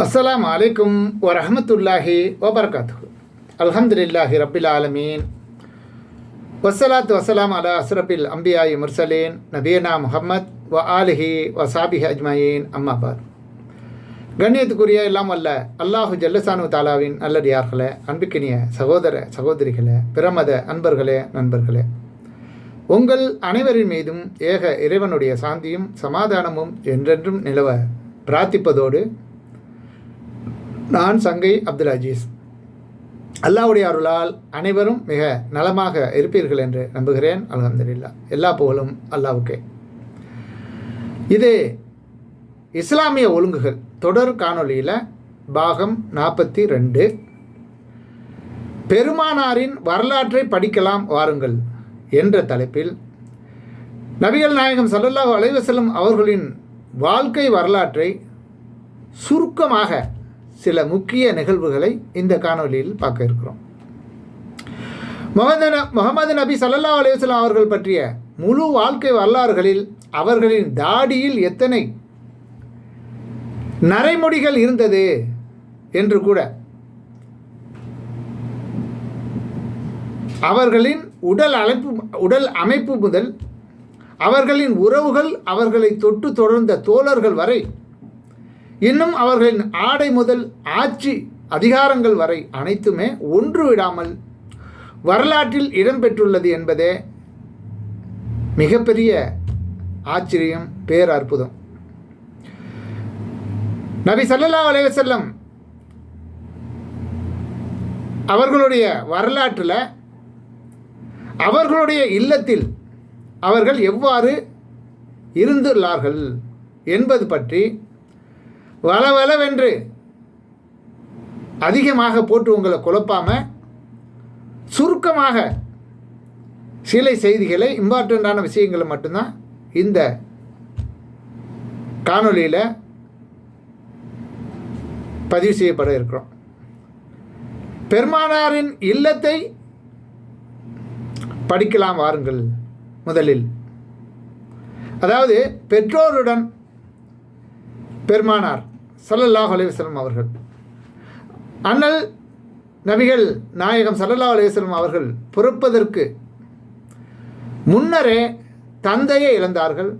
அஸ்ஸலாமு அலைக்கும் வரஹ்மத்துல்லாஹி வபரகாத்துஹு. அல்ஹம்துலில்லாஹி ரப்பில் ஆலமீன். வஸ்ஸலாத்து வஸ்ஸலாம் அலா அஸ்ரஃபில் அம்பியாயி முர்சலீன் நபியனா முஹம்மத் வ ஆலிஹி வ சாபிஹி அஜ்மயீன். அம்மாபாத். கண்ணியத்துக்குரிய எல்லாம் அல்ல அல்லாஹு ஜல்லசானு தாலாவின் நல்லடியார்களே, அன்புக்கினிய சகோதர சகோதரிகளே, பிரமத அன்பர்களே, நண்பர்களே, உங்கள் அனைவரின் மீதும் ஏக இறைவனுடைய சாந்தியும் சமாதானமும் என்றென்றும் நிலவ பிரார்த்திப்பதோடு, நான் சங்கை அப்துல் அஜீஸ். அல்லாஹ்வுடைய அருளால் அனைவரும் மிக நலமாக இருப்பீர்கள் என்று நம்புகிறேன். அல்ஹம்துலில்லாஹ். எல்லா புகழும் அல்லாஹ்வுக்கே. இது இஸ்லாமிய ஒழுங்குகள் தொடர் காணொளியில் பாகம் 42, பெருமானாரின் வரலாற்றை படிக்கலாம் வாருங்கள் என்ற தலைப்பில் நபிகள் நாயகம் ஸல்லல்லாஹு அலைஹி வஸல்லம் அவர்களின் வாழ்க்கை வரலாற்றை சுருக்கமாக சில முக்கிய நிகழ்வுகளை இந்த காணொலியில் பார்க்க இருக்கிறோம். முகமது நபி ஸல்லல்லாஹு அலைஹி வஸல்லம் அவர்கள் பற்றிய முழு வாழ்க்கை வரலாறுகளில் அவர்களின் தாடியில் எத்தனை நரைமுடிகள் இருந்தது என்று கூட, அவர்களின் உடல் அமைப்பு முதல் அவர்களின் உறவுகள், அவர்களை தொட்டு தொடர்ந்த தோழர்கள் வரை, இன்னும் அவர்களின் ஆடை முதல் ஆட்சி அதிகாரங்கள் வரை அனைத்துமே ஒன்று விடாமல் வரலாற்றில் இடம்பெற்றுள்ளது என்பதே மிகப்பெரிய ஆச்சரியம், பேரற்புதம். நபி ஸல்லல்லாஹு அலைஹி வஸல்லம் அவர்களுடைய வரலாற்றில் அவர்களுடைய இல்லத்தில் அவர்கள் எவ்வாறு இருந்துள்ளார்கள் என்பது பற்றி வளவளவென்று அதிகமாக போட்டு உங்களை குழப்பாமல் சுருக்கமாக சில செய்திகளை, இம்பார்ட்டண்ட்டான விஷயங்களை மட்டும்தான் இந்த காணொளியில் பதிவு செய்யப்பட இருக்கிறோம். பெருமானாரின் இல்லத்தை படிக்கலாம் வாருங்கள். முதலில், அதாவது பெற்றோருடன் பெருமானார் ஸல்லல்லாஹு அலைஹி வஸல்லம் அவர்கள், அண்ணல் நபிகள் நாயகம் ஸல்லல்லாஹு அலைஹி வஸல்லம் அவர்கள் பிறப்பதற்கு முன்னரே தந்தையை இழந்தார்கள்.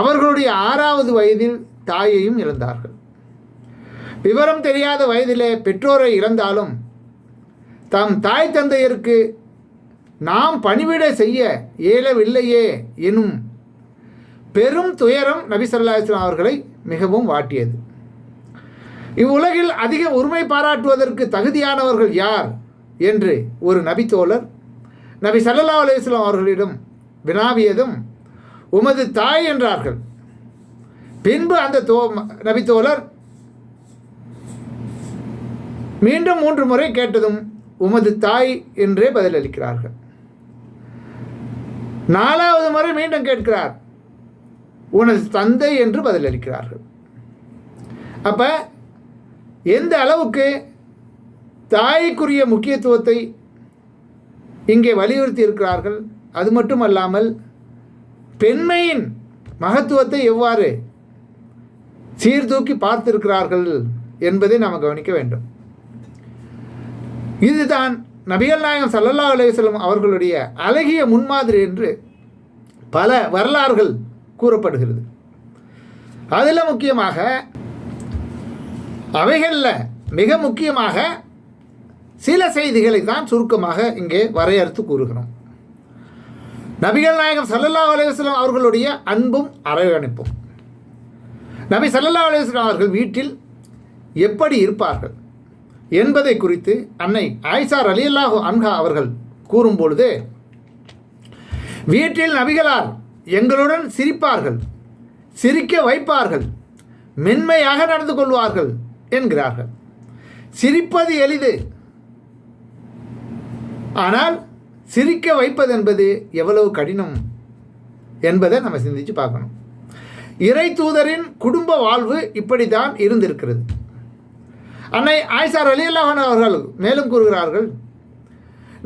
அவர்களுடைய 6வது வயதில் தாயையும் இழந்தார்கள். விவரம் தெரியாத வயதிலே பெற்றோரை இழந்தாலும் தம் தாய் தந்தையருக்கு நாம் பணிவிடை செய்ய இயலவில்லையே எனும் பெரும் துயரம் நபி ஸல்லல்லாஹு அலைஹி வஸல்லம் அவர்களை மிகவும் வாட்டியது. இவ்வுலகில் அதிக உரிமை பாராட்டுவதற்கு தகுதியானவர்கள் யார் என்று ஒரு நபித்தோழர் நபி ஸல்லல்லாஹு அலைஹி வஸல்லம் அவர்களிடம் வினாவியதும் உமது தாய் என்றார்கள். பின்பு அந்த நபித்தோழர் மீண்டும் 3 முறை கேட்டதும் உமது தாய் என்றே பதிலளிக்கிறார்கள். 4வது முறை மீண்டும் கேட்கிறார், உனது தந்தை என்று பதிலளிக்கிறார்கள். அப்போ எந்த அளவுக்கு தாய்க்குரிய முக்கியத்துவத்தை இங்கே வலியுறுத்தி இருக்கிறார்கள். அது மட்டுமல்லாமல் பெண்மையின் மகத்துவத்தை எவ்வாறு சீர்தூக்கி பார்த்திருக்கிறார்கள் என்பதை நாம் கவனிக்க வேண்டும். இதுதான் நபிகள் நாயகம் ஸல்லல்லாஹு அலைஹி வஸல்லம் அவர்களுடைய அழகிய முன்மாதிரி என்று பல வரலாறுகள் கூறப்படுகிறது. அதில் முக்கியமாக, அவைகளில் மிக முக்கியமாக சில செய்திகளை தான் சுருக்கமாக இங்கே வரையறுத்து கூறுகிறோம். நபிகள் நாயகம் ஸல்லல்லாஹு அலைஹி வஸல்லம் அவர்களுடைய அன்பும் அரவணைப்பும். நபி ஸல்லல்லாஹு அலைஹி வஸல்லம் அவர்கள் வீட்டில் எப்படி இருப்பார்கள் என்பதை குறித்து அன்னை ஆயிஷா ரலியல்லாஹு அன்ஹா அவர்கள் கூறும்பொழுது, வீட்டில் நபிகளார் எங்களுடன் சிரிப்பார்கள், சிரிக்க வைப்பார்கள், மென்மையாக நடந்து கொள்வார்கள் என்கிறார்கள். சிரிப்பது எளிது, ஆனால் சிரிக்க வைப்பது என்பது எவ்வளவு கடினம் என்பதை நம்ம சிந்திச்சு பார்க்கணும். இறை தூதரின் குடும்ப வாழ்வு இப்படி தான் இருந்திருக்கிறது. அன்னை ஆயிஷா ரலியல்லாஹு அன்ஹா அவர்கள் மேலும் கூறுகிறார்கள்,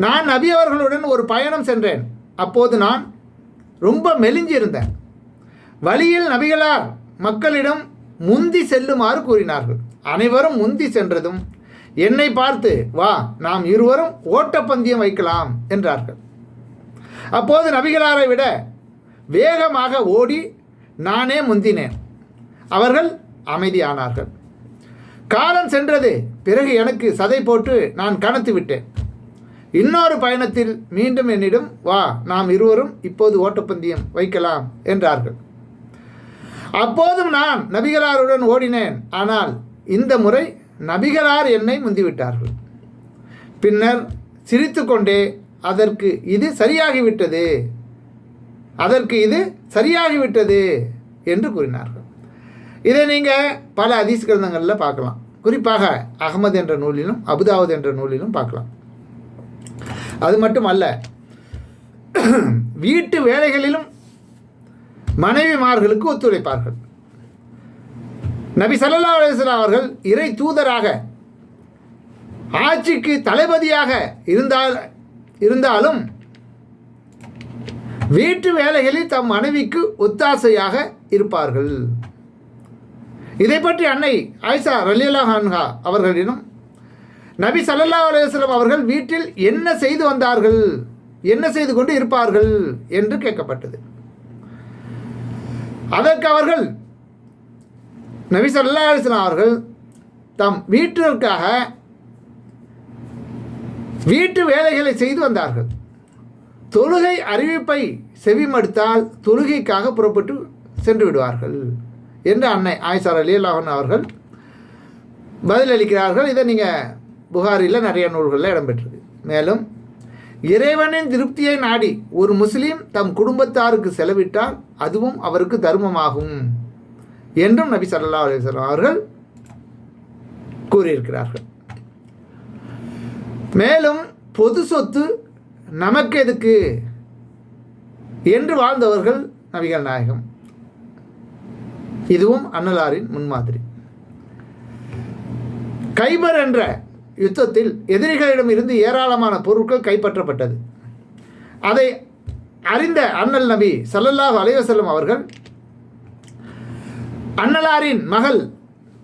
நான் நபி அவர்களுடன் ஒரு பயணம் சென்றேன். அப்போது நான் ரொம்ப மெலிஞ்சிருந்தேன். வழியில் நபிகளார் மக்களிடம் முந்தி செல்லுமாறு கூறினார்கள். அனைவரும் முந்தி சென்றதும் என்னை பார்த்து, வா, நாம் இருவரும் ஓட்டப்பந்தயம் வைக்கலாம் என்றார்கள். அப்போது நபிகளாரை விட வேகமாக ஓடி நானே முந்தினேன். அவர்கள் அமைதியானார்கள். காலம் சென்றது. பிறகு எனக்கு சதை போட்டு நான் கனத்து விட்டேன். இன்னொரு பயணத்தில் மீண்டும் என்னிடம், வா, நாம் இருவரும் இப்போது ஓட்டப்பந்தயம் வைக்கலாம் என்றார்கள். அப்போதும் நான் நபிகளாருடன் ஓடினேன். ஆனால் இந்த முறை நபிகளார் என்னை முந்திவிட்டார்கள். பின்னர் சிரித்து கொண்டே, அதற்கு இது சரியாகிவிட்டது என்று கூறினார்கள். இதை நீங்கள் பல ஹதீஸ் கிரந்தங்களில் பார்க்கலாம். குறிப்பாக அகமது என்ற நூலிலும் அபுதாவுத் என்ற நூலிலும் பார்க்கலாம். அது மட்டுமல்ல, வீட்டு வேலைகளிலும் மனைவிமார்களுக்கு ஒத்துழைப்பார்கள். நபி ஸல்லல்லாஹு அலைஹி வஸல்லம் அவர்கள் இறை தூதராக, ஆட்சிக்கு தளபதியாக இருந்தாலும் வீட்டு வேலைகளில் தம் மனைவிக்கு ஒத்தாசையாக இருப்பார்கள். இதை பற்றி அன்னை ஆயிஷா ரலியல்லாஹு அன்ஹா அவர்களிடம், நபி ஸல்லல்லாஹு அலைஹி வஸல்லம் அவர்கள் வீட்டில் என்ன செய்து வந்தார்கள், என்ன செய்து கொண்டு இருப்பார்கள் என்று கேட்கப்பட்டது. அதற்கு அவர்கள், நபி ஸல்லல்லாஹு அலைஹி வஸல்லம் அவர்கள் தம் வீட்டிற்காக வீட்டு வேலைகளை செய்து வந்தார்கள். தொழுகை அறிவிப்பை செவிமடுத்தால் தொழுகைக்காக புறப்பட்டு சென்று விடுவார்கள் என்று அன்னை ஆயிஷா ரலியல்லாஹு அன்ஹா அவர்கள் பதிலளிக்கிறார்கள். இதை நீங்கள் புகாரில் நிறைய நூல்களில் இடம்பெற்றது. மேலும் இறைவனின் திருப்தியை நாடி ஒரு முஸ்லீம் தம் குடும்பத்தாருக்கு செலவிட்டால் அதுவும் அவருக்கு தர்மமாகும் என்றும் நபி ஸல்லல்லாஹு அலைஹி வஸல்லம் அவர்கள் கூறியிருக்கிறார்கள். மேலும் பொது சொத்து நமக்கு எதுக்கு என்று வாழ்ந்தவர்கள் நபிகள் நாயகம். இதுவும் அன்னலாரின் முன்மாதிரி. கைபர் என்ற யுத்தத்தில் எதிரிகளிடம் இருந்து ஏராளமான பொருட்கள் கைப்பற்றப்பட்டது. அதை அறிந்த அண்ணல் நபி ஸல்லல்லாஹு அலைஹி வஸல்லம் அவர்கள் அன்னலாரின் மகள்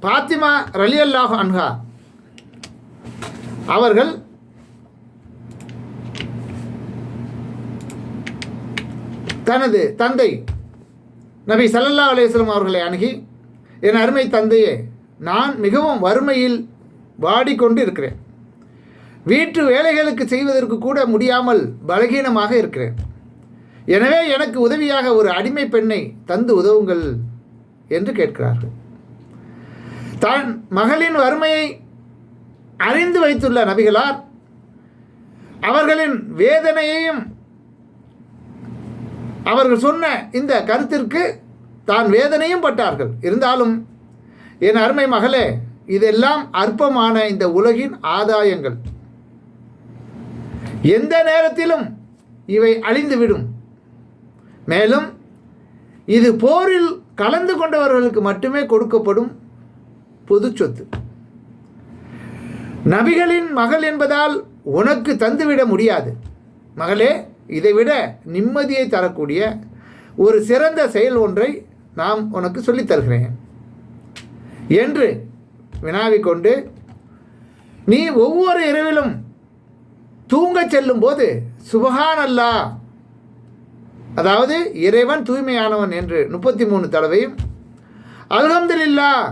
பாத்திமா ரலியல்லாஹு அன்ஹா அவர்கள் தனது தந்தை நபி ஸல்லல்லாஹு அலைஹி வஸல்லம் அவர்களை அணுகி, என் அருமை தந்தையே, நான் மிகவும் வறுமையில் வாடிக்கொண்டு இருக்கிறேன். வீட்டு வேலைகளுக்கு செய்வதற்கு கூட முடியாமல் பலகீனமாக இருக்கிறேன். எனவே எனக்கு உதவியாக ஒரு அடிமை பெண்ணை தந்து உதவுங்கள் என்று கேட்கிறார்கள். தான் மகளின் வறுமையை அறிந்து வைத்துள்ள நபிகளார் அவர்களின் வேதனையையும், அவர்கள் சொன்ன இந்த கருத்திற்கு தான் வேதனையும் பட்டார்கள். இருந்தாலும், என் அருமை மகளே, இதெல்லாம் அற்பமான இந்த உலகின் ஆதாயங்கள். எந்த நேரத்திலும் இவை அழிந்துவிடும். மேலும் இது போரில் கலந்து கொண்டவர்களுக்கு மட்டுமே கொடுக்கப்படும் பொது சொத்து. நபிகளின் மகள் என்பதால் உனக்கு தந்துவிட முடியாது. மகளே, இதைவிட நிம்மதியை தரக்கூடிய ஒரு சிறந்த செயல் ஒன்றை நாம் உனக்கு சொல்லித் தருகிறேன் என்று வினாவிக்கொண்டு, நீ ஒவ்வொரு இரவிலும் தூங்கச் செல்லும் போது சுபஹானல்லாஹ், அதாவது இறைவன் தூய்மையானவன் என்று 33 தடவையும், அல்ஹம்துலில்லாஹ்,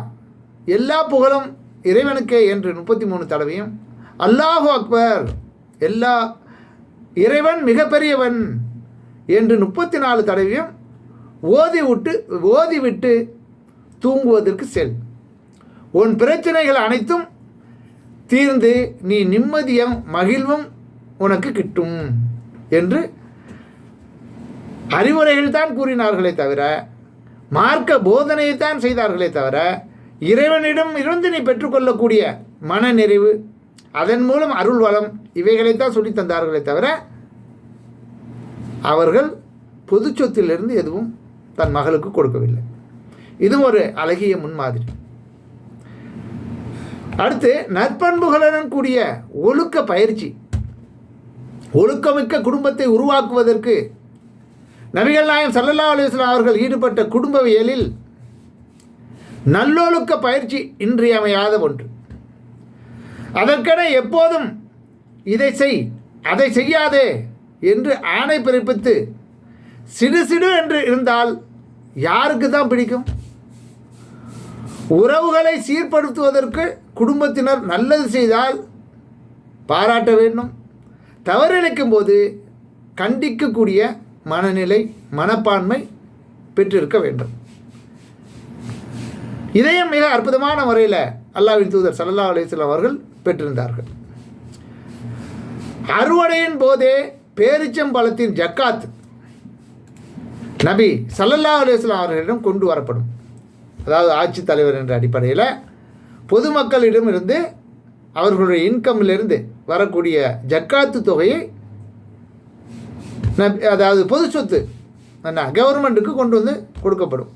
எல்லா புகழும் இறைவனுக்கே என்று 33 தடவையும், அல்லாஹு அக்பர், இறைவன் மிகப்பெரியவன் என்று 34 தடவையும் ஓதிவிட்டு தூங்குவதற்கு செல். உன் பிரச்சனைகள் அனைத்தும் தீர்ந்து நீ நிம்மதியும் மகிழ்வும் உனக்கு கிட்டும் என்று அறிவுரைகள் தான் கூறினார்களே தவிர, மார்க்க போதனையைத்தான் செய்தார்களே தவிர, இறைவனிடம் இருந்து நீ பெற்றுக்கொள்ளக்கூடிய மன நிறைவு, அதன் மூலம் அருள் வளம், இவைகளைத்தான் சொல்லி தந்தார்களே தவிர, அவர்கள் பொது சொத்திலிருந்து எதுவும் தன் மகளுக்கு கொடுக்கவில்லை. இது ஒரு அழகிய முன்மாதிரி. அடுத்து, நற்பண்புகளுடன் கூடிய ஒழுக்க பயிற்சி. ஒழுக்கமிக்க குடும்பத்தை உருவாக்குவதற்கு நபிகள் நாயகம் ஸல்லல்லாஹு அலைஹி வஸல்லம் அவர்கள் ஈடுபட்ட குடும்பவியலில் நல்லொழுக்க பயிற்சி இன்றியமையாத ஒன்று. அதற்கென எப்போதும் இதை செய் அதை செய்யாதே என்று ஆணை பிறப்பித்து சிடு சிடு என்று இருந்தால் யாருக்கு தான் பிடிக்கும்? உறவுகளை சீர்படுத்துவதற்கு குடும்பத்தினர் நல்லது செய்தால் பாராட்ட வேண்டும். தவறிழைக்கும் போது கண்டிக்கக்கூடிய மனநிலை, மனப்பான்மை பெற்றிருக்க வேண்டும். இதையும் மிக அற்புதமான முறையில் அல்லாஹ்வின் தூதர் ஸல்லல்லாஹு அலைஹி வஸல்லம் அவர்கள் பெற்றிருந்தார்கள். அறுவடையின் போதே பேரிச்சம்பழத்தின் ஜக்காத் நபி ஸல்லல்லாஹு அலைஹி வஸல்லம் அவர்களிடம் கொண்டு வரப்படும். அதாவது ஆட்சித் தலைவர் என்ற அடிப்படையில் பொதுமக்களிடமிருந்து அவர்களுடைய இன்கம்மிலிருந்து வரக்கூடிய ஜக்காத்து தொகையை, அதாவது பொது சொத்து கவர்மெண்ட்டுக்கு கொண்டு வந்து கொடுக்கப்படும்.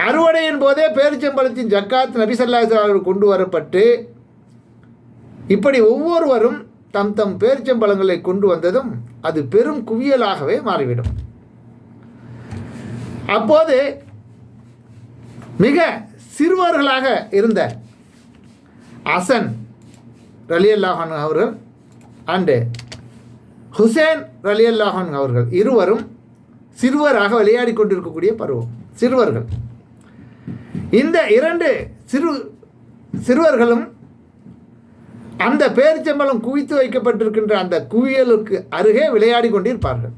அறுவடையின் போதே பேரிச்சம்பழத்தின் ஜக்காத் நபி ஸல்லல்லாஹு அலைஹி வஸல்லம் கொண்டு வரப்பட்டு, இப்படி ஒவ்வொருவரும் தம் தம் பேரிச்சம்பழங்களை கொண்டு வந்ததும் அது பெரும் குவியலாகவே மாறிவிடும். அப்போது மிக சிறுவர்களாக இருந்த ஹசன் ரலியல்லாஹு அன்ஹு அவர்கள் அண்டு ஹுசேன் ரலியல்லாஹு அன்ஹு அவர்கள் இருவரும் சிறுவராக விளையாடி கொண்டிருக்கக்கூடிய பருவம். சிறுவர்கள், இந்த இரண்டு சிறுவர்களும் அந்த பேரிச்சம்பழம் குவித்து வைக்கப்பட்டிருக்கின்ற அந்த குவியலுக்கு அருகே விளையாடி கொண்டிருப்பார்கள்.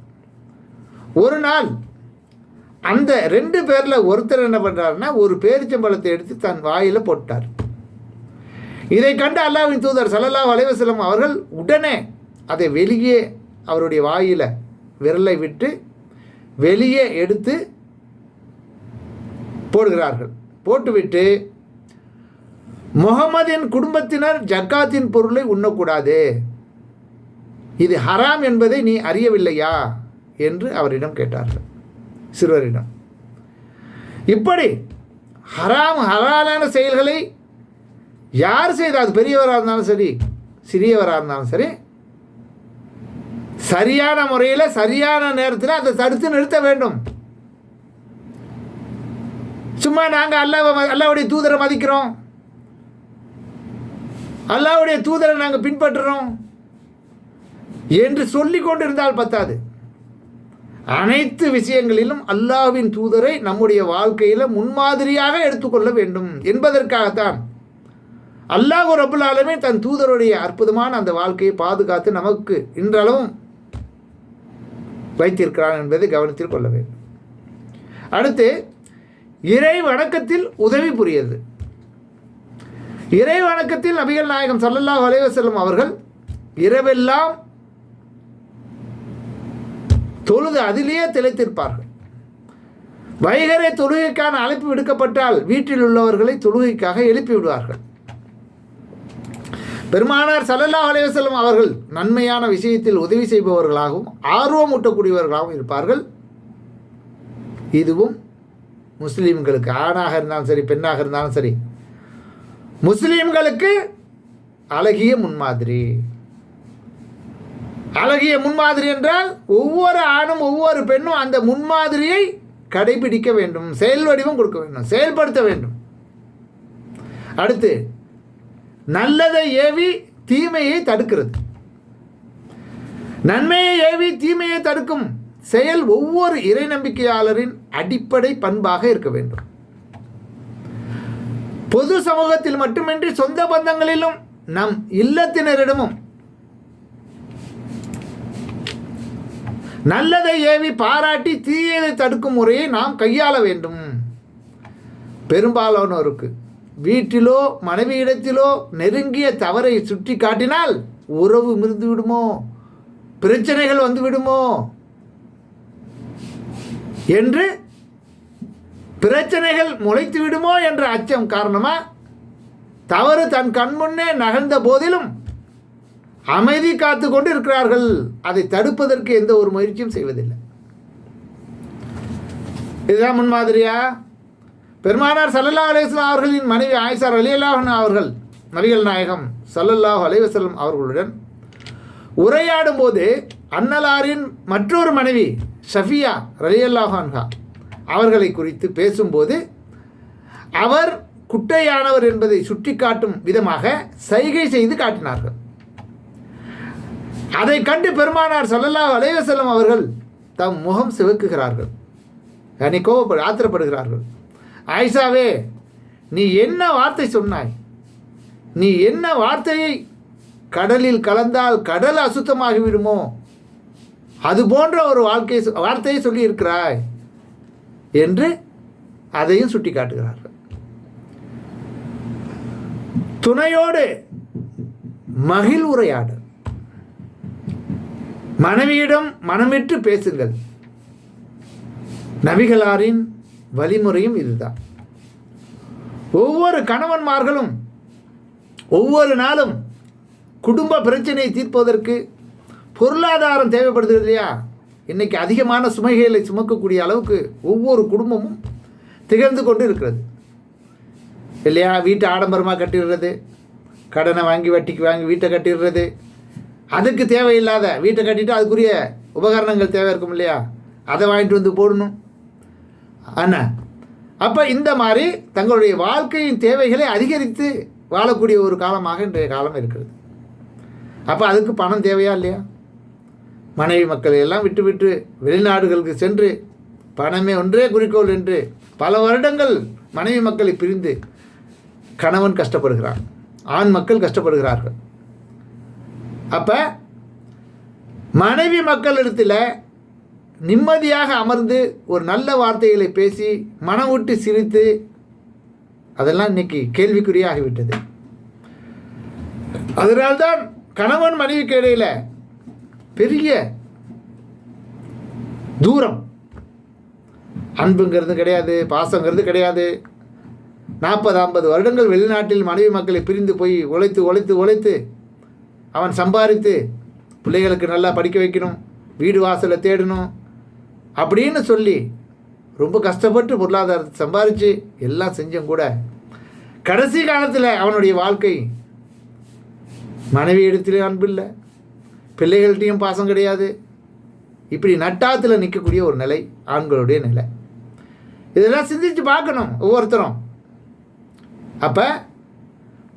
ஒரு நாள் அந்த ரெண்டு பேரில் ஒருத்தர் என்ன பண்ணுறாருன்னா, ஒரு பேரிச்சம்பழத்தை எடுத்து தன் வாயில் போட்டார். இதை கண்டு அல்லாஹ்வின் தூதர் ஸல்லல்லாஹு அலைஹி வஸல்லம் அவர்கள் உடனே அதை வெளியே அவருடைய வாயில் விரலை விட்டு வெளியே எடுத்து போடுகிறார்கள். போட்டுவிட்டு, முகமதின் குடும்பத்தினர் ஜக்காத்தின் பொருளை உண்ணக்கூடாது, இது ஹராம் என்பதை நீ அறியவில்லையா என்று அவரிடம் கேட்டார்கள், சிறுவரிடம். இப்படி ஹலாலான செயல்களை யார் செய்தால், அது பெரியவராக இருந்தாலும் சரி சிறியவராக இருந்தாலும் சரி, சரியான முறையில் சரியான நேரத்தில் அதை தடுத்து நிறுத்த வேண்டும். சும்மா நாங்கள் அல்லாஹ்வுடைய தூதரை மதிக்கிறோம், அல்லாஹ்வுடைய தூதரை நாங்கள் பின்பற்றுறோம் என்று சொல்லி கொண்டிருந்தால் பத்தாது. அனைத்து விஷயங்களிலும் அல்லாஹ்வின் தூதரை நம்முடைய வாழ்க்கையில் முன்மாதிரியாக எடுத்துக்கொள்ள வேண்டும் என்பதற்காகத்தான் அல்லாஹ் ரப்புல் ஆலமீன் தன் தூதருடைய அற்புதமான அந்த வாழ்க்கையை பாதுகாத்து நமக்கு இன்றளவும் வைத்திருக்கிறான் என்பதை கவனத்தில் கொள்ள வேண்டும். அடுத்து, இறை வணக்கத்தில் உதவி புரியுது. இறை வணக்கத்தில் நபிகள் நாயகம் ஸல்லல்லாஹு அலைஹி வஸல்லம் அவர்கள் இரவெல்லாம் தொழுது அதிலேயே திளைத்திருப்பார்கள். வைகரை தொழுகைக்கான அழைப்பு விடுக்கப்பட்டால் வீட்டில் உள்ளவர்களை தொழுகைக்காக எழுப்பி விடுவார்கள். பெருமானார் ஸல்லல்லாஹு அலைஹி வஸல்லம் அவர்கள் நன்மையான விஷயத்தில் உதவி செய்பவர்களாகவும் ஆர்வம் ஊட்டக்கூடியவர்களாகவும் இருப்பார்கள். இதுவும் முஸ்லீம்களுக்கு, ஆணாக இருந்தாலும் சரி பெண்ணாக இருந்தாலும் சரி, முஸ்லீம்களுக்கு அழகிய முன்மாதிரி. அழகிய முன்மாதிரி என்றால் ஒவ்வொரு ஆணும் ஒவ்வொரு பெண்ணும் அந்த முன்மாதிரியை கடைபிடிக்க வேண்டும், செயல் வடிவம் கொடுக்க வேண்டும், செயல்படுத்த வேண்டும். அடுத்து, நல்லதை ஏவி தீமையை தடுக்கிறது. நன்மையை ஏவி தீமையை தடுக்கும் செயல் ஒவ்வொரு இறை நம்பிக்கையாளரின் அடிப்படை பண்பாக இருக்க வேண்டும். பொது சமூகத்தில் மட்டுமின்றி சொந்த பந்தங்களிலும் நம் இல்லத்தினரிடமும் நல்லதை ஏவி பாராட்டி தீயதை தடுக்கும் முறையை நாம் கையாள வேண்டும். பெரும்பாலானோருக்கு வீட்டிலோ மனைவியிடத்திலோ நெருங்கிய தவறை சுட்டி காட்டினால் உறவு மிருந்து விடுமோ, பிரச்சனைகள் வந்து விடுமோ என்று, பிரச்சனைகள் முளைத்து விடுமோ என்ற அச்சம் காரணமாக தவறு தன் கண்முன்னே நகர்ந்த போதிலும் அமைதி காத்து கொண்டு இருக்கிறார்கள். அதை தடுப்பதற்கு எந்த ஒரு முயற்சியும் செய்வதில்லை. இதுதான் முன்மாதிரியா? பெருமானார் ஸல்லல்லாஹு அலைஹி வஸல்லம் அவர்களின் மனைவி ஆயிஷா ரலியல்லாஹு அன்ஹா அவர்கள் நபிகள் நாயகம் ஸல்லல்லாஹு அலைஹி வஸல்லம் அவர்களுடன் உரையாடும் போது அன்னலாரின் மற்றொரு மனைவி ஷஃபியா ரலியல்லாஹு அன்ஹா அவர்களை குறித்து பேசும்போது அவர் குட்டையானவர் என்பதை சுட்டிக்காட்டும் விதமாக சைகை செய்து காட்டினார்கள். அதை கண்டு பெருமானார் ஸல்லல்லாஹு அலைஹி வஸல்லம் அவர்கள் தம் முகம் சிவக்குகிறார்கள், ஆத்திரப்படுகிறார்கள். ஆயிஷாவே, நீ என்ன வார்த்தை சொன்னாய்? நீ என்ன வார்த்தையை கடலில் கலந்தால் கடல் அசுத்தமாகிவிடுமோ அது போன்ற ஒரு வார்த்தையை சொல்லி இருக்கிறாய் என்று அதையும் சுட்டி காட்டுகிறார்கள். துணையோடு மகிழ்வுரையாடல், மனைவியிடம் மனமிட்டு பேசுங்கள். நபிகளாரின் வழிமுறையும் இதுதான். ஒவ்வொரு கணவன்மார்களும் ஒவ்வொரு நாளும் குடும்ப பிரச்சனையை தீர்ப்பதற்கு பொருளாதாரம் தேவைப்படுகிறது இல்லையா? இன்றைக்கி அதிகமான சுமைகளை சுமக்கக்கூடிய அளவுக்கு ஒவ்வொரு குடும்பமும் திகழ்ந்து கொண்டு இருக்கிறது இல்லையா? வீட்டை ஆடம்பரமாக கட்டிடுறது, கடனை வாங்கி வட்டிக்கு வாங்கி வீட்டை கட்டிடுறது, அதுக்கு தேவையில்லாத வீட்டை கட்டிட்டு அதுக்குரிய உபகரணங்கள் தேவை இருக்கும் இல்லையா? அதை வாங்கிட்டு வந்து போடணும். ஆனால் அப்போ இந்த மாதிரி தங்களுடைய வாழ்க்கையின் தேவைகளை அதிகரித்து வாழக்கூடிய ஒரு காலமாக இன்றைய காலம் இருக்கிறது. அப்போ அதுக்கு பணம் தேவையா இல்லையா? மனைவி மக்களை எல்லாம் விட்டு வெளிநாடுகளுக்கு சென்று பணமே ஒன்றே குறிக்கோள் என்று பல வருடங்கள் மனைவி மக்களை பிரிந்து கணவன் கஷ்டப்படுகிறான், ஆண் மக்கள் கஷ்டப்படுகிறார்கள். அப்போ மனைவி மக்களிடத்தில் நிம்மதியாக அமர்ந்து ஒரு நல்ல வார்த்தைகளை பேசி மனம் விட்டு சிரித்து அதெல்லாம் இன்னைக்கு கேள்விக்குறியாகிவிட்டது. அதனால்தான் கணவன் மனைவிக்கு இடையில் பெரிய தூரம், அன்புங்கிறது கிடையாது, பாசங்கிறது கிடையாது. 40-50 வருடங்கள் வெளிநாட்டில் மனைவி மக்களை பிரிந்து போய் உழைத்து அவன் சம்பாதித்து பிள்ளைகளுக்கு நல்லா படிக்க வைக்கணும், வீடு வாசலை தேடணும் அப்படின்னு சொல்லி ரொம்ப கஷ்டப்பட்டு பொருளாதாரத்தை சம்பாதிச்சு எல்லாம் செஞ்சும் கூட கடைசி காலத்தில் அவனுடைய வாழ்க்கை மனைவி இடத்துலையும் அன்பு இல்லை, பிள்ளைகள்கிட்டையும் பாசம் கிடையாது. இப்படி நட்டாத்தில் நிற்கக்கூடிய ஒரு நிலை ஆண்களுடைய நிலை. இதெல்லாம் சிந்தித்து பார்க்கணும் ஒவ்வொருத்தரும். அப்போ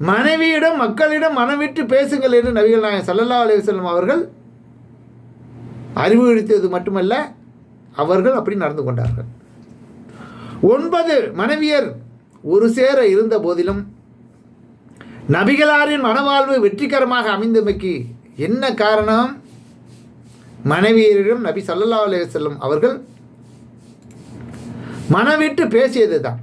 மனைவியிடம் மக்களிடம் மனம் விட்டு பேசுங்கள் என்று நபிகள் நாயகம் ஸல்லல்லாஹு அலைஹி வஸல்லம் அவர்கள் அறிவுறுத்தியது மட்டுமல்ல, அவர்கள் அப்படி நடந்து கொண்டார்கள். 9 மனைவியர் ஒரு சேர இருந்த போதிலும் நபிகளாரின் மனவாழ்வு வெற்றிகரமாக அமைந்தமைக்கு என்ன காரணம்? மனைவியரிடம் நபி ஸல்லல்லாஹு அலைஹி வஸல்லம் அவர்கள் மனவிட்டு பேசியது தான்.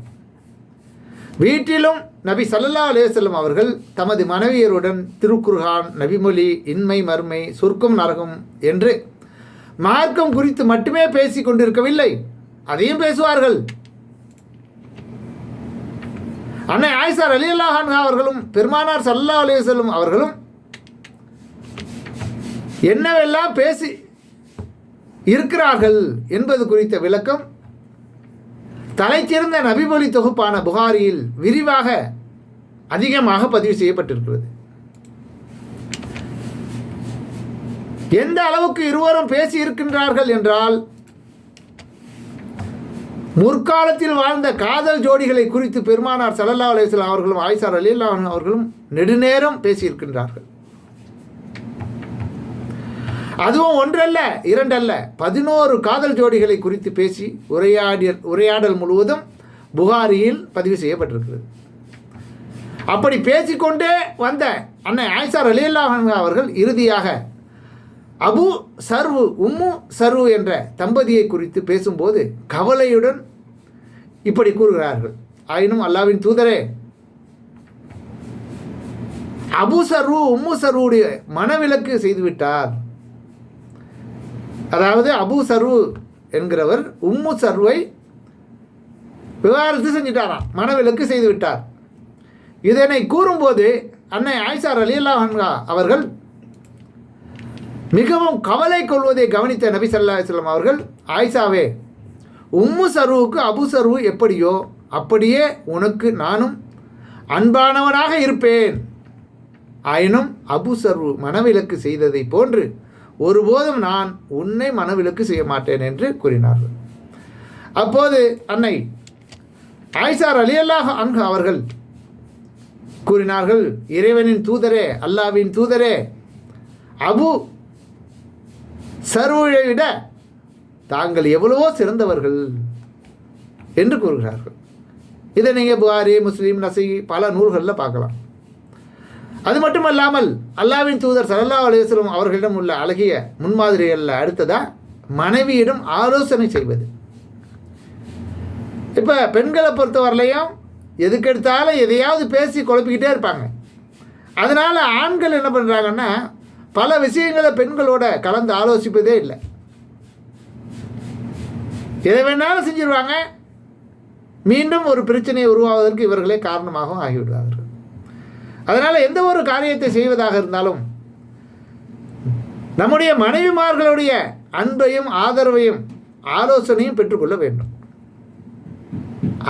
வீட்டிலும் நபி ஸல்லல்லாஹு அலைஹி வஸல்லம் அவர்கள் தமது மனைவியருடன் திருக்குர்ஆன், நபிமொழி, இன்மை மறுமை, சொர்க்கம் நரகம் என்று மார்க்கம் குறித்து மட்டுமே பேசி கொண்டிருக்கவில்லை, அதையும் பேசுவார்கள். அன்னை ஆயிஷா ரலியல்லாஹு அன்ஹா அவர்களும் பெருமானார் ஸல்லல்லாஹு அலைஹி வஸல்லம் அவர்களும் என்னவெல்லாம் பேசி இருக்கிறார்கள் என்பது குறித்த விளக்கம் தலைச்சிறந்த நபிமொழி தொகுப்பான புகாரியில் விரிவாக அதிகமாக பதிவு செய்யப்பட்டிருக்கிறது. எந்த அளவுக்கு இருவரும் பேசி இருக்கின்றார்கள் என்றால், முற்காலத்தில் வாழ்ந்த காதல் ஜோடிகளை குறித்து பெருமானார் ஸல்லல்லாஹு அலைஹி வஸல்லம் அவர்களும் ஆயிஷா ரலியல்லாஹு அன்ஹா அவர்களும் நெடுநேரம் பேசியிருக்கின்றார்கள். அதுவும் ஒன்றல்ல, இரண்டல்ல, 11 காதல் ஜோடிகளை குறித்து பேசி உரையாடல் முழுவதும் புகாரியில் பதிவு செய்யப்பட்டிருக்கிறது. அப்படி பேசிக்கொண்டே வந்த அன்னை ஆயிஷா ரலியல்லாஹு அன்ஹா அவர்கள் இறுதியாக அபு சர்வு, உம்மு சர்வு என்ற தம்பதியை குறித்து பேசும்போது கவலையுடன் இப்படி கூறுகிறார்கள். ஆயினும் அல்லாஹ்வின் தூதரே, அபு சர்வு உம்மு சர்வுடைய மனவிலக்கு செய்துவிட்டார். அதாவது அபு சர்வு என்கிறவர் உம்மு சர்வை விவாகரத்து செஞ்சிட்டாராம், மனவிலக்கு செய்துவிட்டார். இதனை கூறும்போது அன்னை ஆயிஷா ரலியல்லாஹு அன்ஹா அவர்கள் மிகவும் கவலை கொள்வதை கவனித்த நபி ஸல்லல்லாஹு அலைஹி வஸல்லம் அவர்கள், ஆயிஷாவே, உம்மு சர்வுக்கு அபு சர்வு எப்படியோ அப்படியே உனக்கு நானும் அன்பானவனாக இருப்பேன். ஆயினும் அபு சர்வு மனவிலக்கு செய்ததை போன்று ஒருபோதும் நான் உன்னை மனவிலக்கு செய்ய மாட்டேன் என்று கூறினார்கள். அப்போது அன்னை ஆயிஷா ரலியல்லாஹு அன்ஹா அவர்கள் கூறினார்கள், இறைவனின் தூதரே, அல்லாஹ்வின் தூதரே, அபு சர்வை விட தாங்கள் எவ்வளவோ சிறந்தவர்கள் என்று கூறுகிறார்கள். இதை நீங்கள் புகாரி, முஸ்லீம், நசீ பல நூல்களில் பார்க்கலாம். அது மட்டுமல்லாமல் அல்லாஹ்வின் தூதர் ஸல்லல்லாஹு அலைஹி வஸல்லம் அவர்களிடம் உள்ள அழகிய முன்மாதிரிகளில் அடுத்ததாக மனைவியிடம் ஆலோசனை செய்வது. இப்போ பெண்களை பொறுத்தவரையிலையும் எதுக்கெடுத்தாலும் எதையாவது பேசி குழப்பிக்கிட்டே இருப்பாங்க. அதனால் ஆண்கள் என்ன பண்ணுறாங்கன்னா, பல விஷயங்களை பெண்களோட கலந்து ஆலோசிப்பதே இல்லை. எதை வேணாலும் செஞ்சிருவாங்க. மீண்டும் ஒரு பிரச்சனையை உருவாவதற்கு இவர்களே காரணமாகவும் ஆகிவிடுவார்கள். அதனால் எந்த ஒரு காரியத்தை செய்வதாக இருந்தாலும் நம்முடைய மனைவிமார்களுடைய அன்பையும் ஆதரவையும் ஆலோசனையும் பெற்றுக்கொள்ள வேண்டும்.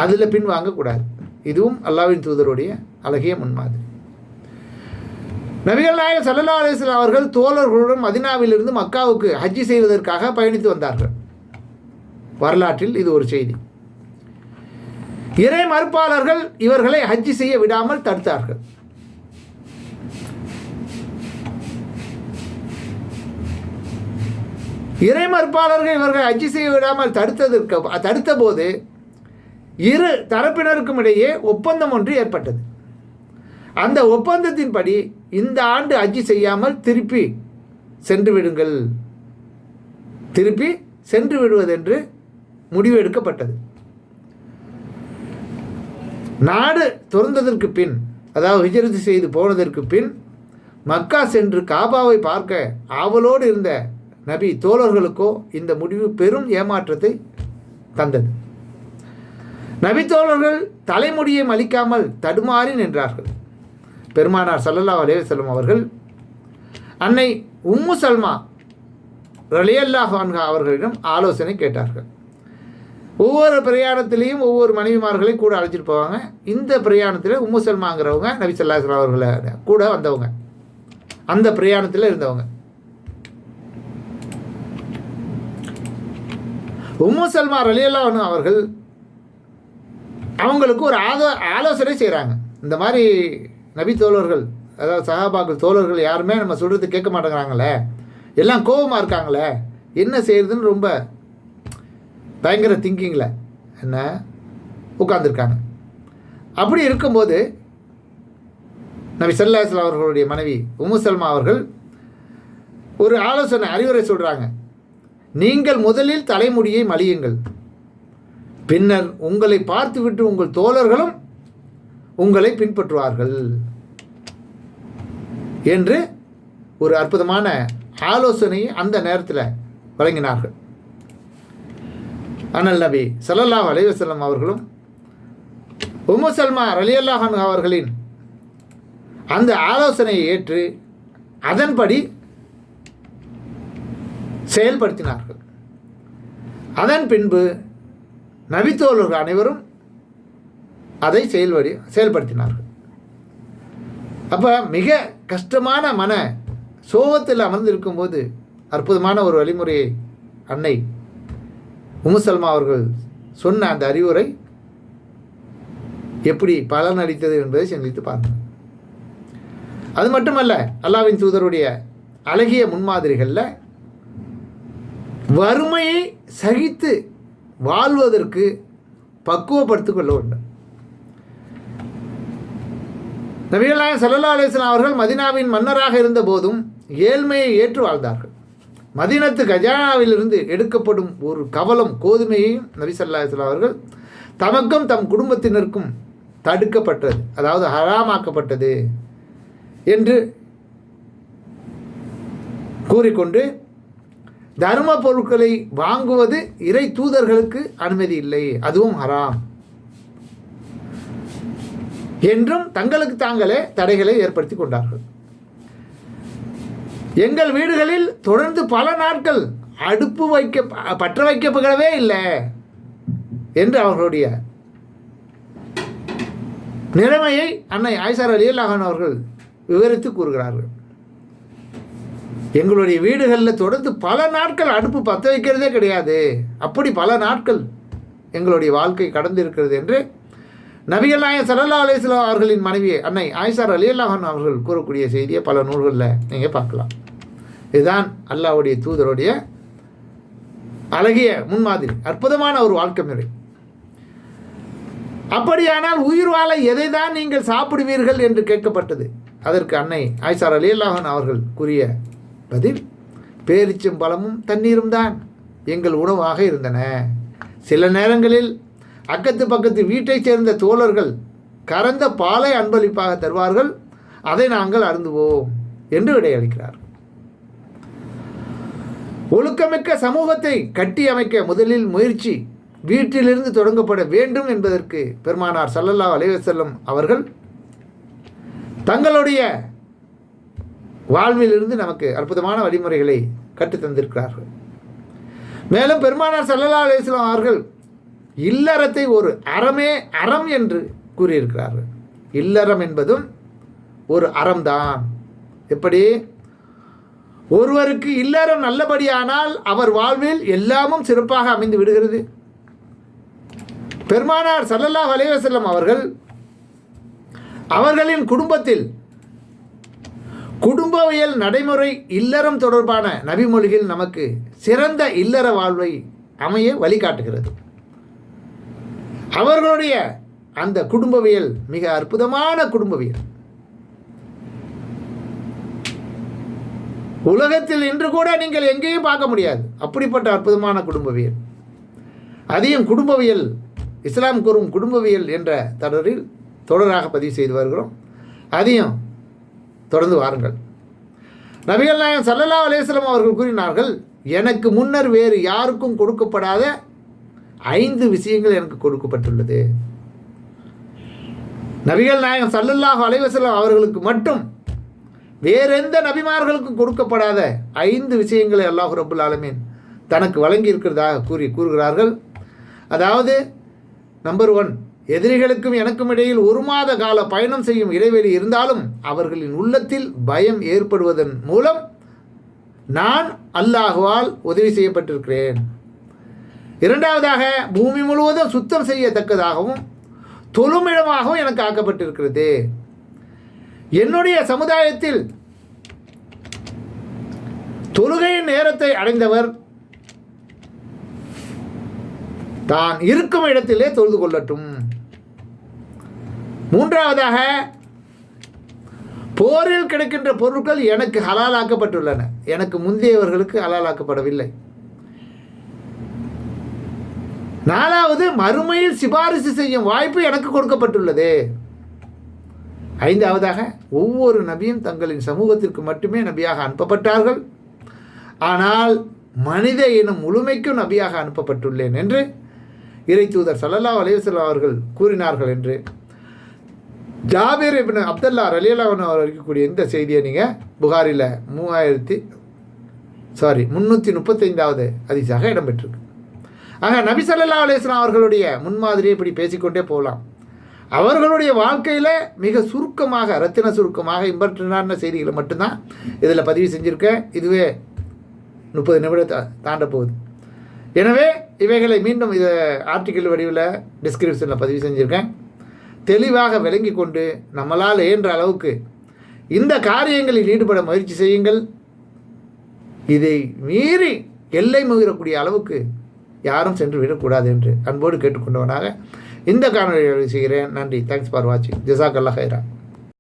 அதில் பின் வாங்கக்கூடாது. இதுவும் அல்லாஹ்வின் தூதருடைய அழகிய முன்மாதிரி. நபிகள் நாயகம் ஸல்லல்லாஹு அலைஹி வஸல்லம் அவர்கள் தோழர்களுடன் மதீனாவிலிருந்து மக்காவுக்கு ஹஜ்ஜி செய்வதற்காக பயணித்து வந்தார்கள். வரலாற்றில் இது ஒரு செய்தி. இறை மறுப்பாளர்கள் இவர்களை ஹஜ்ஜி செய்ய விடாமல் தடுத்தார்கள். இறை மறுப்பாளர்கள் இவர்கள் ஹஜ்ஜி செய்ய விடாமல் தடுத்த போது இரு தரப்பினருக்கும் இடையே ஒப்பந்தம் ஒன்று ஏற்பட்டது. அந்த ஒப்பந்தத்தின்படி இந்த ஆண்டு ஹஜ்ஜி செய்யாமல் திருப்பி சென்று விடுவதென்று முடிவு எடுக்கப்பட்டது. நாடு துறந்ததற்கு பின், அதாவது ஹிஜ்ரத் செய்து போனதற்கு பின் மக்கா சென்று காபாவை பார்க்க ஆவலோடு இருந்த நபி தோழர்களுக்கோ இந்த முடிவு பெரும் ஏமாற்றத்தை தந்தது. நபி தோழர்கள் தலைமுடியை அளிக்காமல் தடுமாறி நின்றார்கள். பெருமானார் ஸல்லல்லாஹு அலைஹி வஸல்லம் அவர்கள் அன்னை உம்மு சல்மா ரலியல்லாஹு அன்ஹா அவர்களிடம் ஆலோசனை கேட்டார்கள். ஒவ்வொரு பிரயாணத்திலையும் ஒவ்வொரு மனைவிமார்களை கூட அழைச்சிட்டு போவாங்க. இந்த பிரயாணத்தில் உம்மு சல்மாங்கிறவங்க நபி ஸல்லல்லாஹு அலைஹி வஸல்லம் அவர்களை கூட வந்தவங்க, அந்த பிரயாணத்தில் இருந்தவங்க. உம்மு சல்மா ரலியல்லாஹு அன்ஹா அவர்கள் அவங்களுக்கு ஒரு ஆலோசனை செய்கிறாங்க. இந்த மாதிரி நபி தோழர்கள், அதாவது சஹாபாக்கள் தோழர்கள் யாருமே நம்ம சொல்கிறது கேட்க மாட்டேங்கிறாங்களே, எல்லாம் கோபமாக இருக்காங்களே, என்ன செய்கிறதுன்னு ரொம்ப பயங்கர திங்கிங்கில் என்ன உட்கார்ந்துருக்காங்க. அப்படி இருக்கும்போது நபி ஸல்லல்லாஹு அலைஹி வஸல்லம் அவர்களுடைய மனைவி உம்மு சல்மா அவர்கள் ஒரு அறிவுரை சொல்கிறாங்க. நீங்கள் முதலில் தலைமுடியை மலியுங்கள், பின்னர் உங்களை பார்த்துவிட்டு உங்கள் தோழர்களும் உங்களை பின்பற்றுவார்கள் என்று ஒரு அற்புதமான ஆலோசனையை அந்த நேரத்தில் வழங்கினார்கள். அனல் நபி ஸல்லல்லாஹு அலைஹி வஸல்லம் அவர்களும் உம்மு சல்மா ரலியல்லாஹு அன்ஹா அவர்களின் அந்த ஆலோசனையை ஏற்று அதன்படி செயல்படுத்தினார்கள். அதன் பின்பு நபித்தோழர்கள் அனைவரும் அதை செயல்படுத்தினார்கள். அப்போ மிக கஷ்டமான மன சோகத்தில் அமர்ந்திருக்கும்போது அற்புதமான ஒரு வழிமுறையை அன்னை உம்மு சல்மா அவர்கள் சொன்ன அந்த அறிவுரை எப்படி பலன் அளித்தது என்பதை சிந்தித்து பாருங்கள். அது மட்டுமல்ல, அல்லாஹ்வின் தூதருடைய அழகிய முன்மாதிரிகளில் வறுமையை சகித்து வாழ்வதற்கு பக்குவப்படுத்திக் கொள்ள வேண்டும். நபிகள் நாயகம் ஸல்லல்லாஹு அலைஹி வஸல்லம் அவர்கள் மதீனாவின் மன்னராக இருந்த போதும் ஏழ்மையை ஏற்று வாழ்ந்தார்கள். மதீனத்து கஜானாவிலிருந்து எடுக்கப்படும் ஒரு கவலம் கோதுமையையும் நபி ஸல்லல்லாஹு அலைஹி வஸல்லம் அவர்கள் தமக்கும் தம் குடும்பத்தினருக்கும் தடுக்கப்பட்டது, அதாவது ஹராமாக்கப்பட்டது என்று கூறிக்கொண்டு தர்ம பொருட்களை வாங்குவது இறை தூதர்களுக்கு அனுமதி இல்லை, அதுவும் ஹராம் என்றும் தங்களுக்கு தாங்களே தடைகளை ஏற்படுத்தி கொண்டார்கள். எங்கள் வீடுகளில் தொடர்ந்து பல நாட்கள் அடுப்பு பற்ற வைக்கப்படவே இல்லை என்று அவர்களுடைய நிலைமையை அன்னை ஆயிஷா ரலியல்லாஹு அன்ஹா அவர்கள் விவரித்து கூறுகிறார்கள். எங்களுடைய வீடுகளில் தொடர்ந்து பல நாட்கள் அடுப்பு பற்ற வைக்கிறதே கிடையாது, அப்படி பல நாட்கள் எங்களுடைய வாழ்க்கை கடந்து இருக்கிறது என்று நபிகள் நாயகம் ஸல்லல்லாஹு அலைஹி வஸல்லம் அவர்களின் மனைவி அன்னை ஆயிஷா ரலியல்லாஹு அன்ஹா அவர்கள் கூறக்கூடிய செய்தியை பல நூல்களில் நீங்கள் பார்க்கலாம். இதுதான் அல்லாஹ்வுடைய தூதருடைய அழகிய முன்மாதிரி, அற்புதமான ஒரு வாழ்க்கை முறை. அப்படியானால் உயிர் வாழ எதை தான் நீங்கள் சாப்பிடுவீர்கள் என்று கேட்கப்பட்டது. அதற்கு அன்னை ஆயிஷா ரலியல்லாஹு அன்ஹா அவர்கள் கூறிய பதில், பேரிச்சும் பழமும் தண்ணீரும் தான் எங்கள் உணவாக இருந்தன. சில நேரங்களில் அக்கத்து பக்கத்து வீட்டைச் சேர்ந்த தோழர்கள் கறந்த பாலை அன்பளிப்பாக தருவார்கள், அதை நாங்கள் அருந்துவோம் என்று விடையளிக்கிறார். ஒழுக்கமிக்க சமூகத்தை கட்டி அமைக்க முதலில் முயற்சி வீட்டிலிருந்து தொடங்கப்பட வேண்டும் என்பதற்கு பெருமானார் ஸல்லல்லாஹு அலைஹி வஸல்லம் அவர்கள் தங்களுடைய வாழ்விலிருந்து நமக்கு அற்புதமான வழிமுறைகளை கற்றுத்தந்திருக்கிறார்கள். மேலும் பெருமானார் ஸல்லல்லாஹு அலைஹி வஸல்லம் அவர்கள் இல்லறத்தை ஒரு அறம் என்று கூறியிருக்கிறார்கள். இல்லறம் என்பதும் ஒரு அறம்தான். எப்படி ஒருவருக்கு இல்லறம் நல்லபடியானால் அவர் வாழ்வில் எல்லாமும் சிறப்பாக அமைந்து விடுகிறது. பெருமானார் ஸல்லல்லாஹு அலைஹி வஸல்லம் அவர்களின் குடும்பத்தில் குடும்பவியல் நடைமுறை இல்லறம் தொடர்பான நபிமொழிகள் நமக்கு சிறந்த இல்லற வாழ்வை அமைய வழிகாட்டுகிறது. அவர்களுடைய அந்த குடும்பவியல் மிக அற்புதமான குடும்பவியல். உலகத்தில் இன்று கூட நீங்கள் எங்கேயும் பார்க்க முடியாது அப்படிப்பட்ட அற்புதமான குடும்பவியல். அதையும் குடும்பவியல், இஸ்லாம் கூறும் குடும்பவியல் என்ற தொடராக பதிவு செய்து வருகிறோம். அதையும் தொடர்ந்து வாருங்கள். நபிகள் நாயகம் ஸல்லல்லாஹு அலைஹி வஸல்லம் அவர்கள் கூறினார்கள், எனக்கு முன்னர் வேறு யாருக்கும் கொடுக்கப்படாத 5 விஷயங்கள் எனக்கு கொடுக்கப்பட்டுள்ளது. நபிகள் நாயகம் ஸல்லல்லாஹு அலைஹி வஸல்லம் அவர்களுக்கு மட்டும் வேறெந்த நபிமார்களுக்கும் கொடுக்கப்படாத 5 விஷயங்களை அல்லாஹ் ரப்புல் ஆலமீன் தனக்கு வழங்கி இருக்கிறதாக கூறுகிறார்கள். அதாவது நம்பர் 1, எதிரிகளுக்கும் எனக்கும் இடையில் 1 மாத கால பயணம் செய்யும் இடைவெளி இருந்தாலும் அவர்களின் உள்ளத்தில் பயம் ஏற்படுவதன் மூலம் நான் அல்லாஹ்வால் உதவி செய்யப்பட்டிருக்கிறேன். 2வதாக, பூமி முழுவதும் சுத்தம் செய்யத்தக்கதாகவும் தொழுமிடமாகவும் எனக்கு ஆக்கப்பட்டிருக்கிறது. என்னுடைய சமுதாயத்தில் தொழுகையின் நேரத்தை அடைந்தவர் தான் இருக்கும் இடத்திலே தொழுது கொள்ளட்டும். 3வதாக, போரில் கிடைக்கின்ற பொருட்கள் எனக்கு ஹலாலாக்கப்பட்டுள்ளன, எனக்கு முந்தையவர்களுக்கு ஹலாலாக்கப்படவில்லை. 4வது, மறுமையில் சிபாரிசு செய்யும் வாய்ப்பு எனக்கு கொடுக்கப்பட்டுள்ளது. 5வதாக, ஒவ்வொரு நபியும் தங்களின் சமூகத்திற்கு மட்டுமே நபியாக அனுப்பப்பட்டார்கள், ஆனால் மனித இனம் முழுமைக்கும் நபியாக அனுப்பப்பட்டுள்ளேன் என்று இறை தூதர் ஸல்லல்லாஹு அலைஹி வஸல்லம் அவர்கள் கூறினார்கள் என்று ஜாபிர் இப்னு அப்துல்லா ரலியல்லாஹு அன்ஹு அவர் இருக்கக்கூடிய இந்த செய்தியை நீங்கள் புகாரில் 335வது ஹதீஸாக இடம்பெற்றிருக்கு. ஆக நபி ஸல்லல்லாஹு அலைஹி வஸல்லம் அவர்களுடைய முன்மாதிரியை இப்படி பேசிக்கொண்டே போகலாம். அவர்களுடைய வாழ்க்கையில் மிக சுருக்கமாக, ரத்தின சுருக்கமாக இம்பர்டண்டான செய்திகளை மட்டும்தான் இதில் பதிவு செஞ்சுருக்கேன். இதுவே 30 நிமிடத்தை தாண்ட போகுது. எனவே இவைகளை மீண்டும் இதை ஆர்டிக்கிள் வடிவில் டிஸ்கிரிப்ஷனில் பதிவு செஞ்சுருக்கேன். தெளிவாக விளங்கி கொண்டு நம்மளால் இயன்ற அளவுக்கு இந்த காரியங்களில் ஈடுபட முயற்சி செய்யுங்கள். இதை மீறி எல்லை மீறக்கூடிய அளவுக்கு யாரும் சென்று விடக்கூடாது என்று அன்போடு கேட்டுக்கொண்டவனாக இந்த காணொலியை செய்கிறேன். நன்றி. தேங்க்ஸ் ஃபார் வாட்சிங். ஜஸாக்கல்லாஹ் ஹைரா.